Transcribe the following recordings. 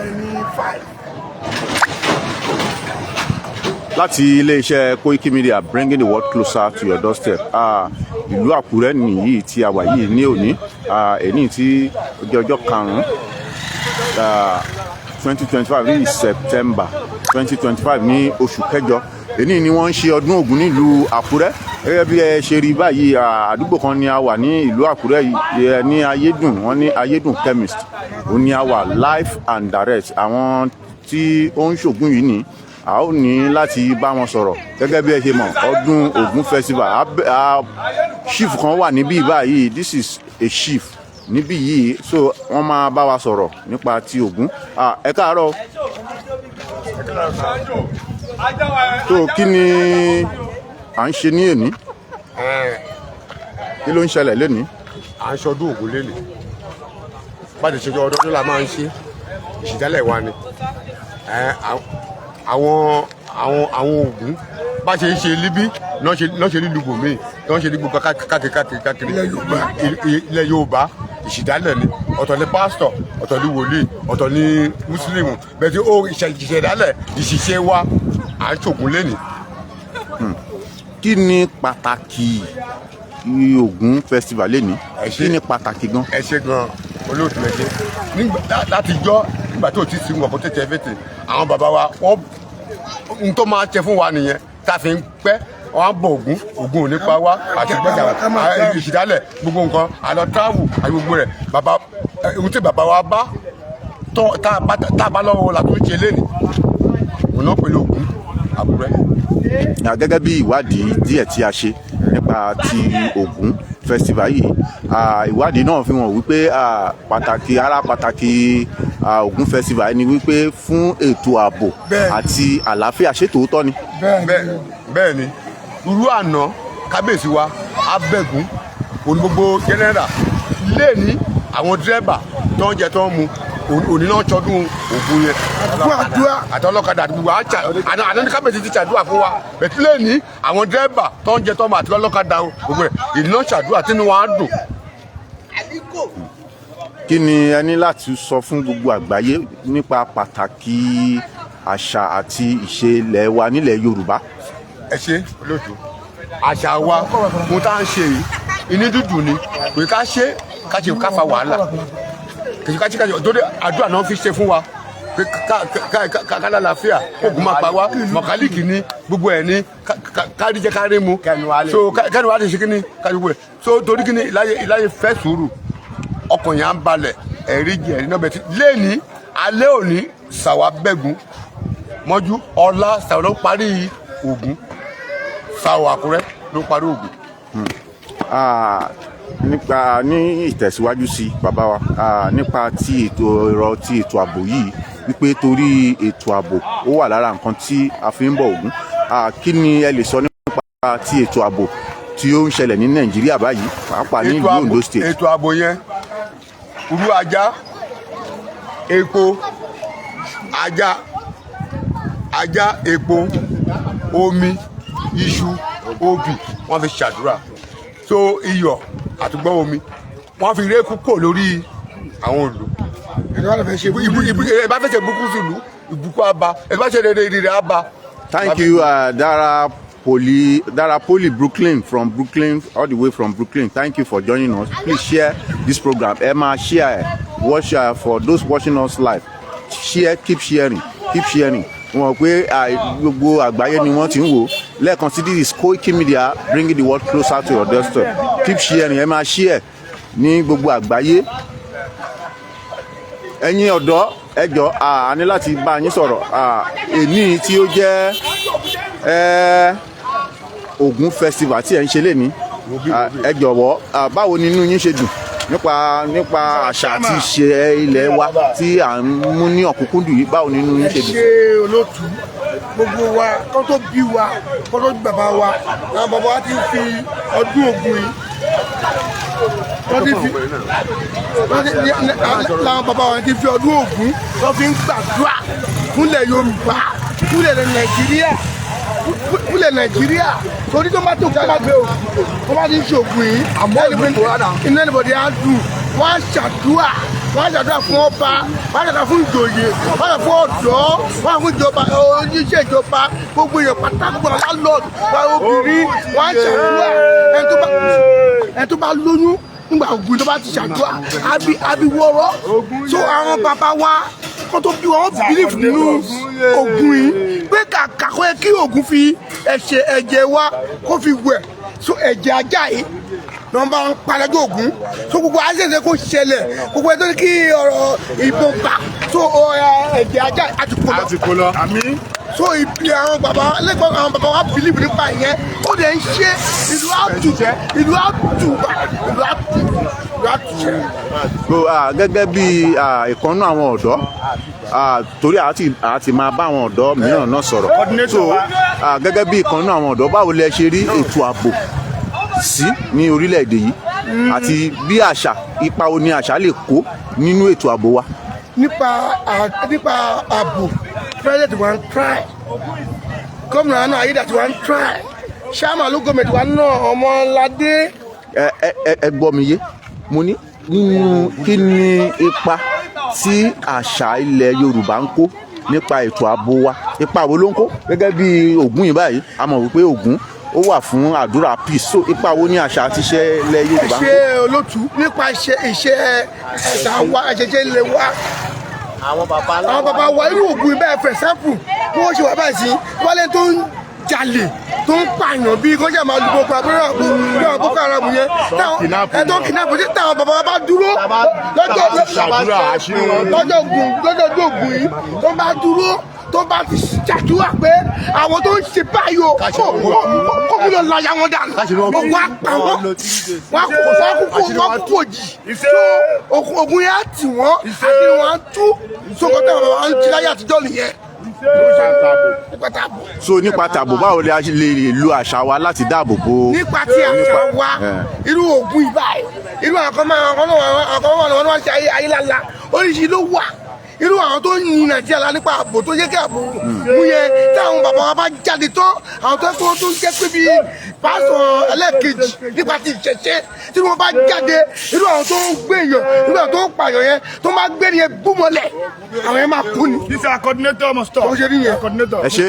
5. Láti ilé-iṣẹ́ Koikimedia, bringing the world closer to your doorstep. Ìlú Àkúrẹ́ nìyí tí a wà yìí ní òní, èyí tí ọjọ́ 5 2025 ní September 2025 ní oṣù kẹjọ. Èyí ni wọ́n ń ṣe ọdún Ògún nílùú Àkúrẹ́. Gẹ́gẹ́ bí ẹ ṣe rí báyìí, àdúgbò kan ni a wà ní ìlú Àkúrẹ́ yìí, ní Ayédùn, wọ́n ní Ayédùn chemist. Ó ní a wà live and direct. Àwọn tí ó ń ṣògùn yìí ni a ó ní láti bá wọn sọ̀rọ̀. Gẹ́gẹ́ bí ẹ ṣe mọ̀, ọdún Ògún festival, chief kan wà níbí báyìí. This is a chief níbí yìí, so wọ́n máa bá wa sọ̀rọ̀ nípa ti Ògún. Ẹ káàárọ̀. So kí ni à ń ṣe ní èní? Kí ló ń ṣẹlẹ̀ lénìí? À ń ṣọdún Ògún lénìí. Bá ti ṣe ọdọọdún la máa ń ṣe, ìṣìdálẹ̀ wa ni. Àwọn Ògún bá ṣe ń ṣe líbí náà ṣe lílu bòmíì, náà ṣe ní gbogbo káàkiri ilẹ̀ Yorùbá. Ìṣìdálẹ̀ ni, ọ̀tọ̀ ni pásítọ̀, ọ̀tọ̀ ni wòlíì, ọ̀tọ̀ ni mùsùlùmí, bẹ́ẹ̀ tí ó ìṣẹ̀dálẹ̀ ìṣiṣẹ́ wa à ń ṣògùn lénìí. Kí ni pàtàkì Ògún festival lénìí? Kí ni pàtàkì gan? Ẹ ṣé gan olóòtú ẹ ṣé. Láti jọ́ nígbà tó ti sin ọkọ̀ tó tẹ fẹ́tẹ̀, àwọn bàbá wa wọ́n ń tó máa tẹ fún wa nìyẹn tá a fi ń pẹ́. Wọ́n á bọ̀ Ògún ò ní pa wá àti gbọ́dọ̀ ìṣìdálẹ̀ gbogbo nǹkan àlọ́ táàbù àti gbogbo rẹ̀. Ohun tí bàbá wa bá tá a bá lọ́wọ́ la tó ń ṣe lénìí, òun náà pẹ̀lú Ògún Àkúrẹ́. Gẹ́gẹ́ bí ìwádìí díẹ̀ tí a ṣe nípa ti Ògún festival yìí, ìwádìí náà fi hàn wípé pàtàkì Ògún festival ni wípé fún ètò ààbò àti àlàáfíà. Ṣé tòótọ́ ni? Bẹ́ẹ̀ ni, irú àná kábíyèsí wa Abẹ́gún òní gbogbo general lé ní àwọn dírẹ́bà tó ń jẹ tó ń mu òní náà ṣọdún Ògún yẹn àti ọlọ́kadà àti gbogbo àná ní kábíyèsí ti ṣàdúrà fún wa. bẹ̀tí lé ní àwọn dírẹ́bà tó ń jẹ tó ń mu àti ọlọ́kadà gbogbo rẹ̀ ìná ṣàdúrà tínú wa á dùn. Kí ni ẹ ní láti sọ fún gbogbo àgbáyé nípa pàtàkì àṣà àti ìṣe ilẹ̀ wa nílẹ̀ Yorùbá? Ẹ ṣé olóòtú. Àṣà wa mo tá ń ṣe yìí inú dúdú ni, pé ká fa wàhálà, torí àdúrà náà fi ṣe fún wa pé ká lálàáfíà, Ògún máa pa wá, mọ̀kálíkì ní gbogbo ẹ̀ ní kárí jẹ́ kárí mu, so kẹ́nu wa lè ṣe kíní kárí gbogbo ẹ̀, so torí kíní ìláyé fẹ́ sùúrù, ọkàn yẹn á balẹ̀, ẹ̀rí jẹ́ ẹ̀rí náà bẹ̀ tí lẹ́ni alẹ́ òní sàwà Bẹ́gún mọ́jú ọlá sàwà ló parí Ògún, sàwà Àkúrẹ́ ló parí Ògún. Nípa ní ìtẹ̀síwájú sí bàbá wa, nípa ti ètò ààbò yìí, wípé torí ètò ààbò ó wà lára nǹkan tí a fi ń bọ Ògún. Kí ni ẹ lè sọ nípa ti ètò ààbò tí ó ń ṣẹlẹ̀ ní Nàìjíríà báyìí, pàápàá ní ìlú Ondo state? Ètò ààbò yẹn irú ajá, epo, omi, iṣu, obì wọ́n fi ṣàdúrà, so iyọ̀ àtúgbọ́ omi wọ́n fi ré kúkò lórí àwọn òlù. Bá fẹ́ ṣe búkú sí ìlú ìbùkún àbá, bá ṣe rere àbá. Thank you, Dara Poli Brooklyn, from Brooklyn, all the way from Brooklyn. Thank you for joining us. Please share this program. Emma, share, watch for those watching us live. Share, keep sharing. Wọ́n pé gbogbo àgbáyé ni wọ́n ti ń wò. Lẹ́ẹ̀kan sí, this is Koikimedia, bringing the world closer to your doorstep. Keep sharing. Emma, share ní gbogbo àgbáyé. Ẹ̀yin ọ̀dọ́, ẹ jọ̀ọ́, a ní láti bá yín sọ̀rọ̀. Èní tí ó jẹ́ Ògún festival tí ẹ ń ṣe lénìí, ẹ jọ̀wọ́, báwo ni inú yín ṣe dùn nípa àṣà àti ìṣe ilẹ̀ wa tí à ń mú ní ọ̀kúnkúndùn yìí? Báwo ni inú yín ṣe dùn? Ẹ ṣé olóòtú, gbogbo wa kó tó bí wa, kó tó bí bàbá wa, àwọn bàbá wa ti ń fi ọdún Ògún yìí, làwọn bàbá wa ti fi ọdún Ògún tó fi ń gbàdúrà fúnlẹ̀ Yorùbá, fúnlẹ̀ Nàìjíríà, torí tó bá tó kọ́ máa gbé Ògún, tó bá ti ń ṣògùn yìí, inú ẹnìbọ̀dì á dùn, wọ́n á ṣàdúrà wọ́n á ṣàdúrà fún ọba, wọ́n á ṣàdúrà fún ìjòyè, wọ́n á ṣàdúrà fún ọ̀dọ́, wọ́n á fún ìjọba oníṣẹ́ ìjọba gbogbo èèyàn pátákó lálọ́ọ̀dù wọ́n obìnrin wọ́n á ṣàdúrà ẹni tó bá lóyún nígbà Ògún tó bá ti ṣàdúrà àbí wọ́rọ́ so àwọn bàbá wa kó tó bí wọn bìlíf nínú Ògún yìí pé kàkà kó yẹ kí Ògún fi ẹ̀jẹ̀ wa kó fi wẹ̀ so ẹ̀jẹ̀ ajá yìí nọ́mbà ń palẹ́jọ́ Ògún so gbogbo àṣẹṣe kó ṣẹlẹ̀ gbogbo ẹ̀ tó ní kí ọ̀rọ̀ ìbọn gbà so ẹ̀jẹ̀ ajá àti kó lọ so ibi àwọn bàbá lẹ́gbọ̀n àwọn bàbá wa bìlíf nípa ìyẹn ó dẹ̀ ń ṣe ìlú àtù. Gẹ́gẹ́ bí ìkànnú àwọn ọ̀dọ́ torí àti máa bá àwọn ọ̀dọ́ mìíràn náà sọ̀rọ̀ so gẹ́gẹ́ bí ìkànnú àwọn ọ̀dọ́ báwo lẹ ṣe rí ètò ààbò sí ní orílẹ̀-èdè yìí àti bí ipa wo ni àṣà lè kó nínú ètò ààbò wa. nípa ààbò president wa ń try gómìnà náà ayédàtí wa ń try chairman ló gọọmenti wa náà Ọmọládé. ẹ gbọ́ mi yé mo ní nínú kí ni ipa tí àṣà ilẹ̀ Yorùbá ń kó nípa ètò ààbò wa ipa wo ló ń kó gẹ́gẹ́ bí Ògún yìí báyìí a mọ̀ wípé Ògún ó wà fún àdúrà peace so ipa wo ni àṣà àti iṣẹ́ ilẹ̀ Yorùbá ń kó. ṣé olótú nípa iṣẹ́ ẹ̀dá wa àṣẹṣe ilẹ̀ wa àwọn bàbá wa irú Ògún ibẹ̀ for example bí wọ́n ṣe wà báyìí sí wálé tó ń jalè tó ń pààyàn bíi kọjá máa lu gbogbo àbúrò àwọn Boko Haram yẹn ẹ̀tọ́ kidnap tí táwọn bàbá wa bá dúró lọ́jọ́ Ògún yìí tó bá dúró tó bá ti ṣàdúrà pé àwọn tó ń ṣe báyìí o kó kí ló la ya wọn dànù wọ́n á pa wọ́n kú òjì Ògún yẹn á tì wọ́n àti wọ́n á tú sókòtò àwọn àwọn jíláyà àtijọ́ nìyẹn. So nípa tààbò báwo lè lo àṣà wa láti dáàbò bo. nípa tí àṣà wa irú Ògún ìbáyìí irú àwọn kan wọn wá ṣe ayélujára oríṣiríṣi ló wà irú àwọn tó ń yin Nàìjíríà nípa ààbò tó yẹ kí ààbò mú yẹn táwọn bàbá wa bá jáde tán àwọn tó kọ́ tó ń jẹ́ pé bíi pásọ̀ ẹlẹ́ẹ̀kejì nípa ti ìṣẹ̀ṣẹ̀ tí wọ́n bá jáde irú àwọn tó ń gbé èèyàn irú àwọn tó ń pààyàn yẹn tó máa gbé yẹn búmọ̀lẹ̀ àwọn yẹn máa kú ni. this is our coordinator must stop. ẹ ṣe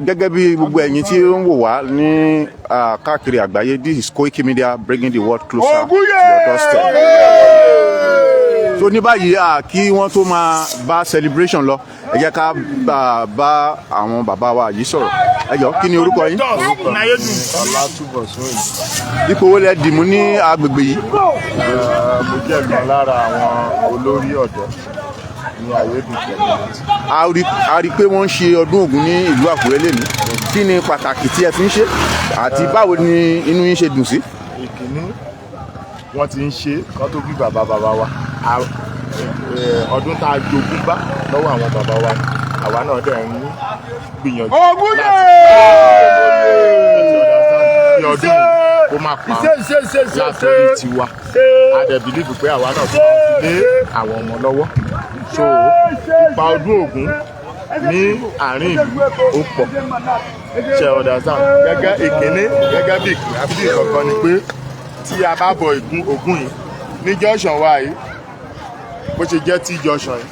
gẹ́gẹ́ bí gbogbo ẹ̀yin tí ó ń wò wá ní káàkiri àgbáyé this is Koikimedia bringing the world closer to your doorstep. So ní báyìí kí wọ́n tó máa bá celebration lọ ẹ jẹ́ ká bá àwọn bàbá wa yìí sọ̀rọ̀ ẹ jọ̀ọ́ kí ni orúkọ yín. ipò wo lẹ dìmú ní agbègbè yìí. mo jẹ́ ọ̀kan lára àwọn olórí ọ̀dọ́ ní Ayédùn community. a rí i pé wọ́n ń ṣe ọdún Ògún ní ìlú Àkúrẹ́ lẹ́nu kí ni pàtàkì tí ẹ fi ń ṣe àti báwo ni inú yín ṣe dùn sí. ìkíní wọ́n ti ń ṣe kán tó bí bàbá wa ọdún tá a jogún bá lọ́wọ́ àwọn bàbá wa àwa náà dẹ̀ ń gbìyànjú láti ọdún kó má pa látòrí tiwa a dẹ̀ bìlífù pé àwa náà tó lé àwọn ọmọ lọ́wọ́ so ipa ọdún Ògún ní àárín ìlú ó pọ̀ ṣe ọ̀dàsán gẹ́gẹ́ ìkíní gẹ́gẹ́ bí ìkíní kankan ni pé tí a bá bọ Ògún yìí ní junction wa yìí bó ṣe jẹ́ tí junction yìí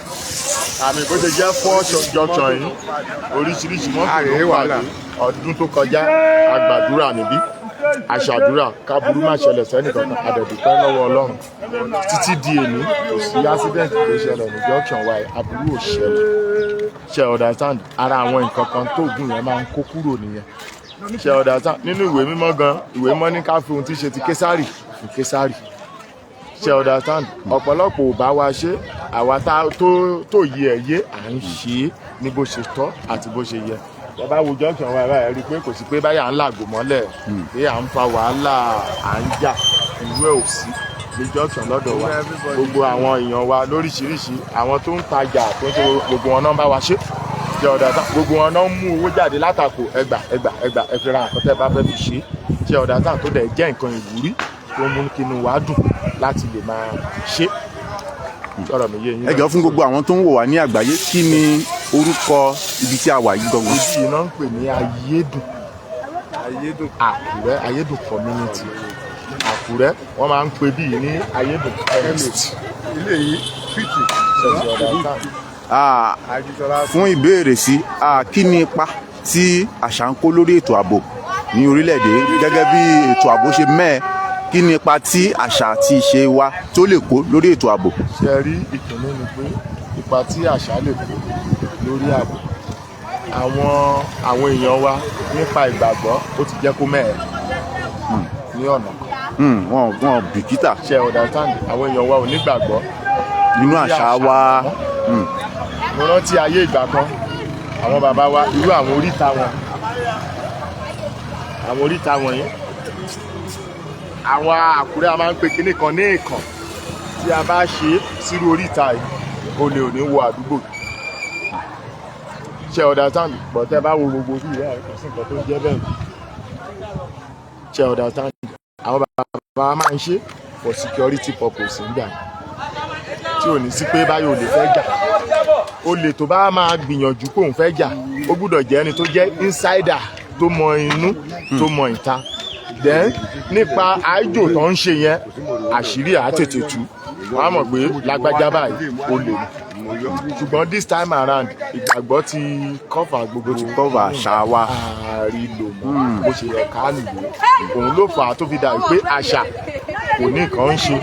àmì bó ṣe jẹ́ fọ́ junction yìí oríṣiríṣi mọ́tò ló pàdé ọdún tó kọjá àgbàdúrà níbí àṣàdúrà káburú má ṣẹlẹ̀ sẹ́nìkan àdẹ̀dùpẹ́ lọ́wọ́ Ọlọ́run títí di èní kò sí accident tó ṣẹlẹ̀ ní junction wa aburú ò ṣẹlẹ̀ ṣe understand ara àwọn nǹkan kan tó Ògún yẹn máa ń kó kúrò nìyẹn ṣe understand nínú ìwé mímọ́ gan ìwé mímọ́ ní ká fi ohun tí ṣe ti Késárì fún Késárì ṣe understand ọ̀pọ̀lọpọ̀ ò bá wa ṣe àwa tó yẹ ẹ̀ yé à ń ṣe é ní bó ṣe tọ́ àti bó ṣe yẹ ẹ bá wo junction wa ẹ rí i pé kò sí pé báyà ń làgò mọ́lẹ̀ pé à ń fa wàhálà à ń jà ìlú ẹ̀ ò sí ní junction lọ́dọ̀ wa gbogbo àwọn èèyàn wa lóríṣiríṣi àwọn tó ń tajà tó ń ṣe gbogbo wọn náà bá wa ṣe jẹ ọ̀dà tán gbogbo wọn náà ń mú owó jáde látàkò ẹgbà ẹ fi ra nǹkan tẹ́ bá fẹ́ fi ṣe jẹ ọ̀dà tán tó dẹ̀ jẹ́ nǹkan ìwúrí tó mú kínú wa dùn láti lè máa ṣe sọ̀rọ̀ mi yé yín. ẹ jọ̀ọ́ fún gbogbo àwọn tó ń wò wá ní àgbáyé kí ni orúkọ ibi tí a wà yìí gangan. ibi yìí náà ń pè ní Ayédùn Àkúrẹ́ Ayédùn community Àkúrẹ́ wọ́n máa ń pè bíi ní Ayédùn community. ilé yìí fún ìbéèrè sí kí ni ipa tí àṣà ń kó lórí ètò ààbò ní orílẹ̀-èdè gẹ́gẹ́ bí ètò ààbò ṣe mẹ́ẹ̀ kí ni ipa tí àṣà àti ìṣe wa tó lè kó lórí ètò ààbò. ṣe rí ìkíní ni pé ipa tí àṣà lè kó lórí ààbò àwọn èèyàn wa nípa ìgbàgbọ́ ó ti jẹ́ kó mẹ́ẹ̀ ní ọ̀nà kan. wọn bìkítà. ṣe understand àwọn èèyàn wa ò ní gbàgbọ́ nínú àṣà wa. mo rántí ayé ìgbà kan àwọn bàbá wa irú àwọn oríta wọ̀nyí àwọn Àkúrẹ́ a máa ń pe kinní kan ní èèkàn tí a bá ṣe sírú oríta yìí olè ò ní wọ àdúgbò ṣe understand but tẹ́ bá wo gbogbo bí ìyá rẹ̀ kò sí nǹkan tó ń jẹ́ bẹ́ẹ̀ ṣe understand àwọn bàbá wa máa ń ṣe for security purpose nígbà tí ò ní sí pé báyọ̀ olè fẹ́ jà olè tó bá máa gbìyànjú kó òun fẹ́ jà ó gbúdọ̀ jẹ́ ẹni tó jẹ́ insider tó mọ inú tó mọ ìta then nípa àìjò tó ń ṣe yẹn àṣírí àtètè tú wọ́n á mọ̀ pé lágbájá báyìí olè ni ṣùgbọ́n this time around ìgbàgbọ́ ti cover gbogbo ti cover àṣà wa àárí lò mọ́ bó ṣe yẹ ká lò òun ló fà á tó fi dà pé àṣà kò ní nǹkan ń ṣe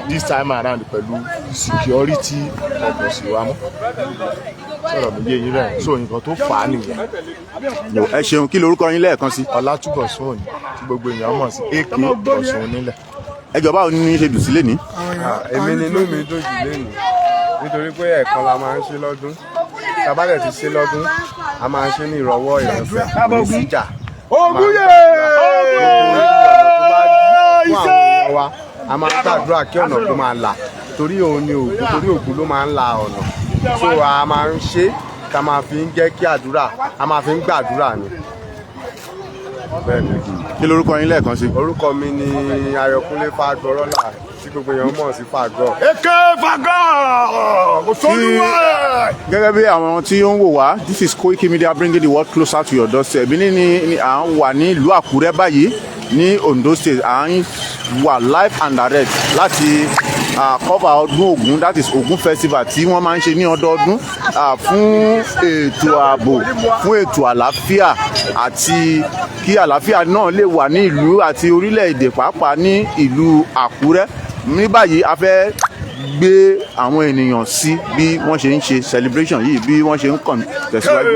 this time around pẹ̀lú security ọ̀pọ̀sí wa mọ́ sọ̀rọ̀ mi yé yín rẹ̀ so nǹkan tó fà á nìyẹn. ẹ ṣeun kí lorúkọ yín lẹ́ẹ̀kan sí. Ọlátúbọ̀sún Òní tí gbogbo èèyàn mọ̀ sí AK Bọ̀sún Onílẹ̀. ẹ jọ̀ọ́ báwo ni ṣe dùn sí lẹ́ni. èmi ni inú mi dùn jù lẹ́nu nítorí pé ẹ̀ẹ̀kan la máa ń ṣe lọ́dún tábàlẹ̀ ti ṣe lọ́dún a máa ń ṣe ní ìrọ̀wọ́ ìrọ̀sẹ̀ ní síjà. Ogun yé! A máa ń gbàdúrà kí ọ̀nà kó máa là torí òun ni Ògún torí Ògún ló máa ń la ọ̀nà so a máa ń ṣe ká máa fi ń jẹ́ kí àdúrà a máa fi ń gbàdúrà ni. kí lorúkọ yín lẹ́ẹ̀kan sí. orúkọ mi ni Ayọ̀kúnlé Fágbọ́rọ́lá tí gbogbo èèyàn mọ̀ sí Fàgọ́. Èké Fàgọ́ kò sóluwà. gẹ́gẹ́ bí àwọn tí ó ń wò wá this is Koikimedia bringing the world closer to your doorstep. Èmi ni à ń wà ní ìlú Àkúrẹ́ báyìí ní Ondo State à ń wà live and direct láti cover ọdún Ògún that is Ògún festival tí wọ́n máa ń ṣe ní ọdọọdún fún ètò ààbò fún ètò àlàáfíà àti kí àlàáfíà náà lè wà ní ìlú àti orílẹ̀-èdè pàápàá ní ìlú Àkúrẹ́. Ní báyìí a fẹ́ gbé àwọn ènìyàn sí bí wọ́n ṣe ń ṣe celebration yìí bí wọ́n ṣe ń kàn tẹ̀síwájú.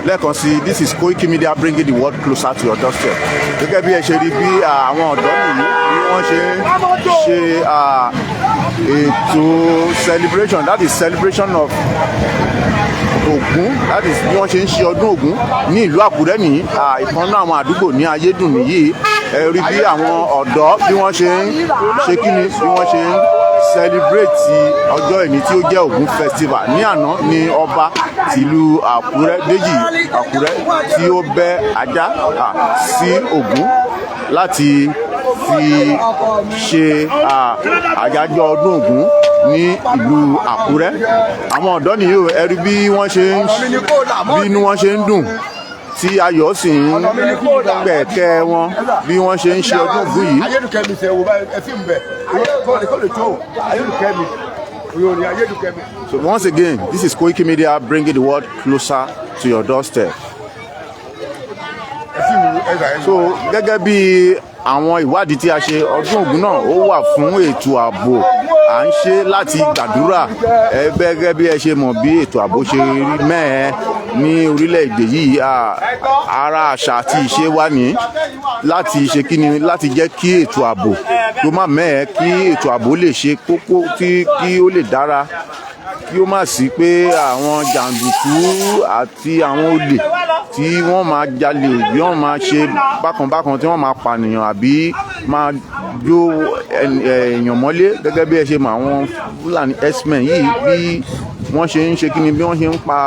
lẹ́ẹ̀kan sí this is Koikimedia bringing the world closer to your doorstep. gẹ́gẹ́ bí ẹ ṣe rí bí àwọn ọ̀dọ́ nìyí bí wọ́n ṣe ṣe ètò celebration that is celebration of Ògún that is bí wọ́n ṣe ń ṣe ọdún Ògún ní ìlú Àkúrẹ́ nìyí ìkan náà àwọn àdúgbò ní Ayédùn nìyí ẹ rí bí àwọn ọ̀dọ́ bí wọ́n ṣe ń ṣe kíni bí wọ́n ṣe ń celebrate ọjọ́ ìní tí ó jẹ́ Ògún festival. Ní àná ni ọba tìlú Àkúrẹ́ Déjì Àkúrẹ́ tí ó bẹ́ ajá sí Ògún láti fi ṣe àyájọ́ ọdún Ògún ní ìlú Àkúrẹ́. Àwọn ọ̀dọ́ nìyí ẹ rí bí wọ́n ṣe ń bí inú wọn ṣe ń dùn tí ayọ̀ sì ń pẹ̀kẹ́ wọn bí wọ́n ṣe ń ṣe ọdún Ògún yìí. So once again, this is Koikimedia bringing the world closer to your doorstep. So gẹ́gẹ́ bí àwọn ìwádìí tí a ṣe ọdún Ògún náà ó wà fún ètò ààbò à ń ṣe láti gbàdúrà gẹ́gẹ́ bí ẹ ṣe mọ̀ bí ètò ààbò ṣe rí mẹ́ẹ̀ ní orílẹ̀-èdè yìí ara àṣà àti ìṣe wa ní láti ṣe kíni láti jẹ́ kí ètò ààbò tó má mẹ́ẹ̀ kí ètò ààbò lè ṣe kókó kí ó lè dára kí ó má sí pé àwọn jàǹdùkú àti àwọn olè tí wọ́n máa jalè bí wọ́n máa ṣe bákanbákan tí wọ́n máa pànìyàn àbí máa jó èèyàn mọ́lé gẹ́gẹ́ bí ẹ ṣe mọ̀ àwọn Fúlàní herdsmen yìí bí wọ́n ṣe ń ṣe kíni bí wọ́n ṣe ń pa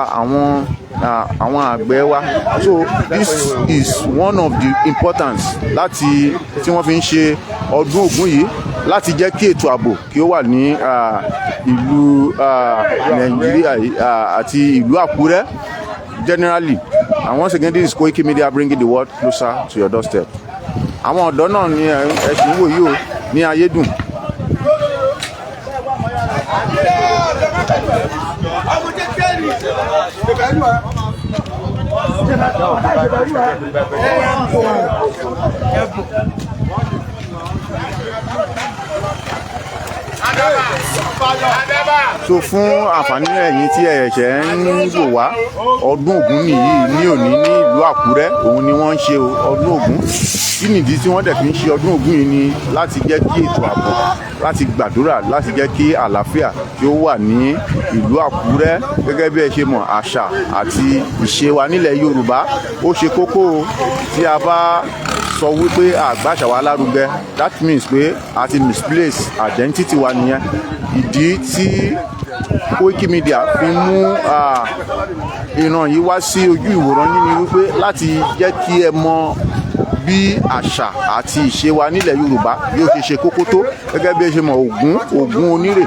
àwọn àgbẹ̀ wa. So this is one of the importance láti tí wọ́n fi ń ṣe ọdún Ògún yìí láti jẹ́ kí ètò ààbò kí ó wà ní ìlú Nàìjíríà àti ìlú Àkúrẹ́ generally. And once again, this is Koikimedia bringing the world closer to your doorstep. Àwọn ọ̀dọ́ náà ni ẹ̀sìn wò yìí ó ní Ayédùn. So fún àǹfààní ẹ̀yin tí ẹ̀ṣẹ̀ ń wò wá, ọdún Ògún nìyí ní òní ní ìlú Àkúrẹ́, òun ni wọ́n ń ṣe ọdún Ògún. Kí nìdí tí wọ́n dẹ̀ fi ń ṣe ọdún Ògún yìí ni láti jẹ́ kí ètò ààbò, láti gbàdúrà, láti jẹ́ kí àlàáfíà tí ó wà ní ìlú Àkúrẹ́. Gẹ́gẹ́ bí ẹ ṣe mọ̀, àṣà àti ìṣe wa nílẹ̀ Yorùbá ó ṣe kókó. Tí a bá sọ wípé àgbàṣà wa lárugẹ, that means pé a ti misplace identity wa nìyẹn. Ìdí tí Koikimedia fi mú ìran yìí wá sí ojú ìwòran yìí ni wípé láti jẹ́ kí ẹ mọ bí àṣà àti ìṣe wa nílẹ̀ Yorùbá bí ó ṣe ṣe kókó tó. Gẹ́gẹ́ bí ẹ ṣe mọ̀, Ògún onírè,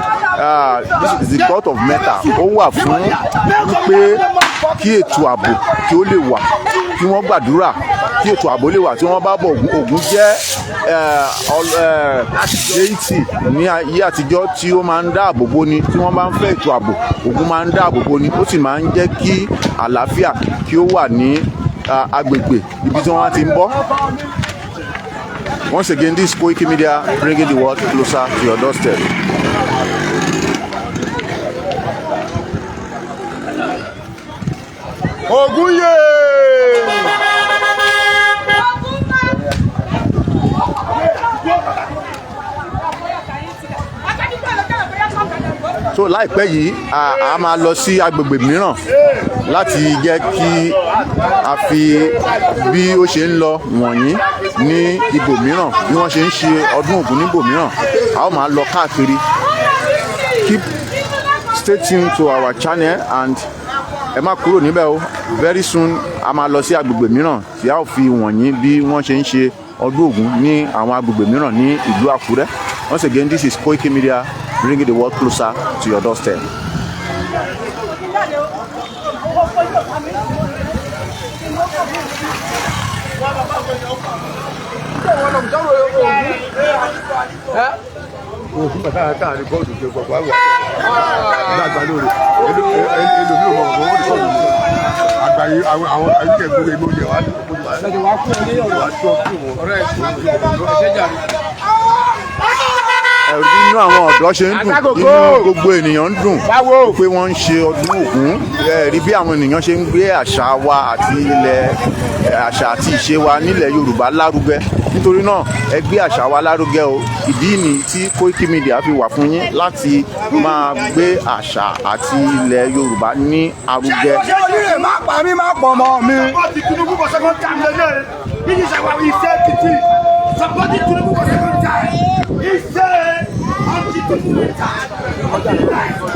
this is the god of metal. Ó wà fún wípé kí ètò ààbò kí ó lè wà, kí wọ́n gbàdúrà kí ètò ààbò lè wà tí wọ́n bá bọ̀. Ògún jẹ́ deity ní ayé àtijọ́ tí ó máa ń dáàbò bò ni. Tí wọ́n bá ń fẹ́ ètò ààbò, Ògún máa ń dáàbò bò ni. Ó sì máa ń jẹ́ kí àlàáfíà kí ó wà ní agbègbè ibi tí wọ́n ti ń bọ̀. Once again, this is Koikimedia bringing the world closer to your doorstep. Ogunye! So láìpẹ́ yìí a máa lọ sí agbègbè mìíràn láti jẹ́ kí a fi bí ó ṣe ń lọ wọ̀nyí ní ibòmíràn, bí wọ́n ṣe ń ṣe ọdún Ògún ní ibòmíràn. A ó máa lọ káàkiri. Stay tuned to our channel and ẹ má kúrò níbẹ̀ o. Very soon a máa lọ sí agbègbè mìíràn tí a ó fi wọ̀nyí bí wọ́n ṣe ń ṣe ọdún Ògún ní àwọn agbègbè mìíràn ní ìlú Àkúrẹ́. Once again, this is Koikimedia bringing the world closer to your doorstep. Nínú àwọn ọ̀dọ́ ṣe ń dùn, nínú gbogbo ènìyàn ń dùn pé wọ́n ń ṣe ọdún Ògún. Rí bí àwọn ènìyàn ṣe ń gbé àṣà wa àti àṣà àti ìṣe wa nílẹ̀ Yorùbá lárugẹ. Nítorí náà ẹ gbé àṣà wa lárugẹ o. Ìdí ni tí Koikimedia fi wà fún yín láti máa gbé àṣà àti ilẹ̀ Yorùbá ní arugẹ. ṣé onírè má pa mí má pọ̀ mọ́ mi. Support Tinubu for second time lẹ́lẹ́. This is our effect. Support Tinubu for second time. He said, until Tinubu retire.